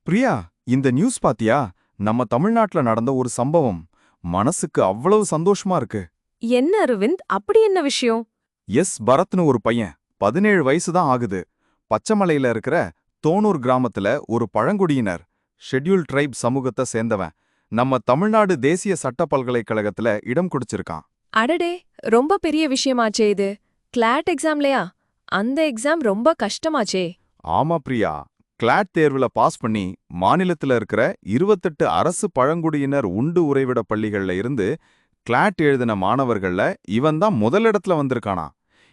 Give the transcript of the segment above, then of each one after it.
பிரியா, இந்த நியூஸ் பாத்தியா? நம்ம தமிழ்நாட்டுல நடந்த ஒரு சம்பவம். மனசுக்கு அவ்வளவு சந்தோஷமா இருக்கு. என்ன அரவிந்த், அப்படி என்ன விஷயம்? பரத்னு ஒரு பையன். 17 வயசு தான் ஆகுது. பச்சைமலையில இருக்கிற தோணூர் கிராமத்துல ஒரு பழங்குடியினர், ஷெட்யூல் ட்ரைப் சமூகத்தை சேர்ந்தவன். நம்ம தமிழ்நாடு தேசிய சட்ட பல்கலைக்கழகத்துல இடம் குடிச்சிருக்கான். அடடே, ரொம்ப பெரிய விஷயமாச்சே இது. கிளாட் எக்ஸாம்லயா? அந்த எக்ஸாம் ரொம்ப கஷ்டமாச்சே. ஆமா பிரியா, கிளாட் தேர்வுல பாஸ் பண்ணி மாநிலத்துல இருக்கிற 28 அரசு பழங்குடியினர் உண்டு உறைவிட பள்ளிகள்ல இருந்து கிளாட் எழுதின மாணவர்கள்ல இவன் தான் முதலிடத்துல வந்திருக்கானா.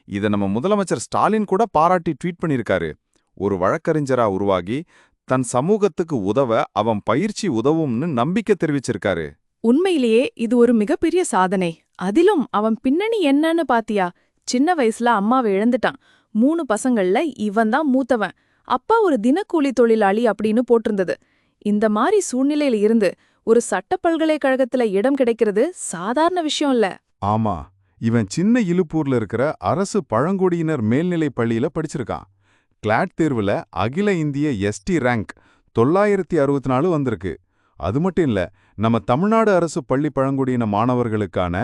இத நம்ம முதலமைச்சர் ஸ்டாலின் கூட பாராட்டி ட்வீட் பண்ணிருக்காரு. ஒரு வழக்கறிஞரா உருவாகி தன் சமூகத்துக்கு உதவ அவன் பயிற்சி உதவும்னு நம்பிக்கை தெரிவிச்சிருக்காரு. உண்மையிலேயே இது ஒரு மிகப்பெரிய சாதனை. அதிலும் அவன் பின்னணி என்னன்னு பாத்தியா? சின்ன வயசுல அம்மாவை இழந்துட்டான். 3 பசங்கள்ல இவன் தான் மூத்தவன். அப்பா ஒரு தினக்கூலி தொழிலாளி அப்படின்னு போட்டிருந்தது. இந்த மாதிரி சூழ்நிலையில இருந்து ஒரு சட்ட பல்கலைக்கழகத்துல இடம் கிடைக்கிறது சாதாரண விஷயம் இல்ல. ஆமா, இவன் சின்ன இலுப்பூர்ல இருக்கிற அரசு பழங்குடியினர் மேல்நிலைப் பள்ளியில படிச்சிருக்கான். கிளாட் தேர்வுல அகில இந்திய எஸ்டி ரேங்க் 964 வந்திருக்கு. அது மட்டும் இல்ல, நம்ம தமிழ்நாடு அரசு பள்ளி பழங்குடியின மாணவர்களுக்கான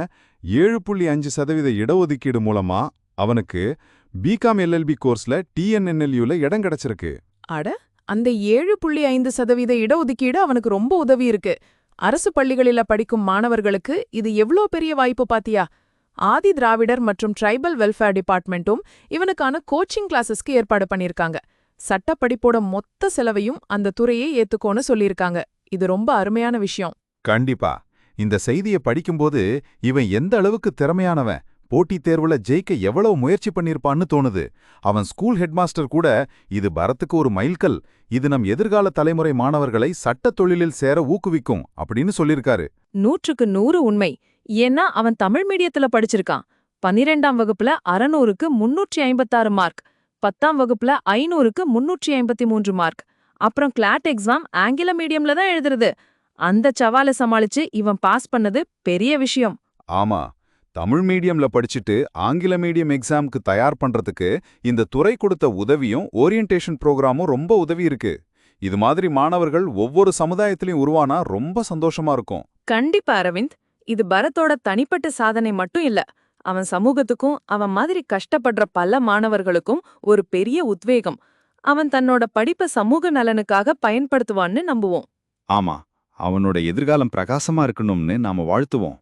7.5% இடஒதுக்கீடு மூலமா அவனுக்கு பிகாம் எல்எல்பி கோர்ஸ்ல டிஎன்என்எல்யூல இடம் கிடைச்சிருக்கு. அட, அந்த 7.5% இடஒதுக்கீடு அவனுக்கு ரொம்ப உதவி இருக்கு. அரசு பள்ளிகளில படிக்கும் மாணவர்களுக்கு இது எவ்ளோ பெரிய வாய்ப்பு பாத்தியா? ஆதி திராவிடர் மற்றும் ட்ரைபல் வெல்ஃபேர் டிபார்ட்மெண்ட்டும் இவனுக்கான கோச்சிங் கிளாஸஸ்க்கு ஏற்பாடு பண்ணிருக்காங்க. சட்ட படிப்போட மொத்த செலவையும் அந்த துறையே ஏத்துக்கோன்னு சொல்லியிருக்காங்க. இது ரொம்ப அருமையான விஷயம். கண்டிப்பா. இந்த செய்தியை படிக்கும்போது இவன் எந்த அளவுக்கு திறமையானவன், போட்டித் தேர்வுல ஜெயிக்க எவ்வளவு முயற்சி பண்ணிருப்பான்னு தோணுது. அவன் ஸ்கூல் ஹெட்மாஸ்டர் கூட இது பரத்துக்கு ஒரு மைல்கல், இது நம் எதிர்கால தலைமுறை மாணவர்களை சட்டத் தொழிலில் சேர ஊக்குவிக்கும் அப்படின்னு சொல்லிருக்காரு. 100க்கு 100 உண்மை. ஏன்னா அவன் தமிழ் மீடியத்துல படிச்சிருக்கான். 12ஆம் வகுப்புல 600க்கு 356 மார்க், 10ஆம் வகுப்புல 500க்கு 353 மார்க். அப்புறம் கிளாட் எக்ஸாம் ஆங்கில மீடியம்ல தான் எழுதுறது. அந்த சவால சமாளிச்சு இவன் பாஸ் பண்ணது பெரிய விஷயம். ஆமா, தமிழ் மீடியம்ல படிச்சுட்டு ஆங்கில மீடியம் எக்ஸாம்க்கு தயார் பண்றதுக்கு இந்த துறை கொடுத்த உதவியும் ஓரியன்டேஷன் ப்ரோக்ராமும் ரொம்ப உதவி இருக்கு. இது மாதிரி மாணவர்கள் ஒவ்வொரு சமுதாயத்திலையும் உருவானா ரொம்ப சந்தோஷமா இருக்கும். கண்டிப்பா அரவிந்த், இது பரத்தோட தனிப்பட்ட சாதனை மட்டும் இல்ல. அவன் சமூகத்துக்கும் அவன் மாதிரி கஷ்டப்படுற பல மாணவர்களுக்கும் ஒரு பெரிய உத்வேகம். அவன் தன்னோட படிப்பை சமூக நலனுக்காக பயன்படுத்துவான்னு நம்புவோம். ஆமா, அவனோட எதிர்காலம் பிரகாசமா இருக்கணும்னு நாம வாழ்த்துவோம்.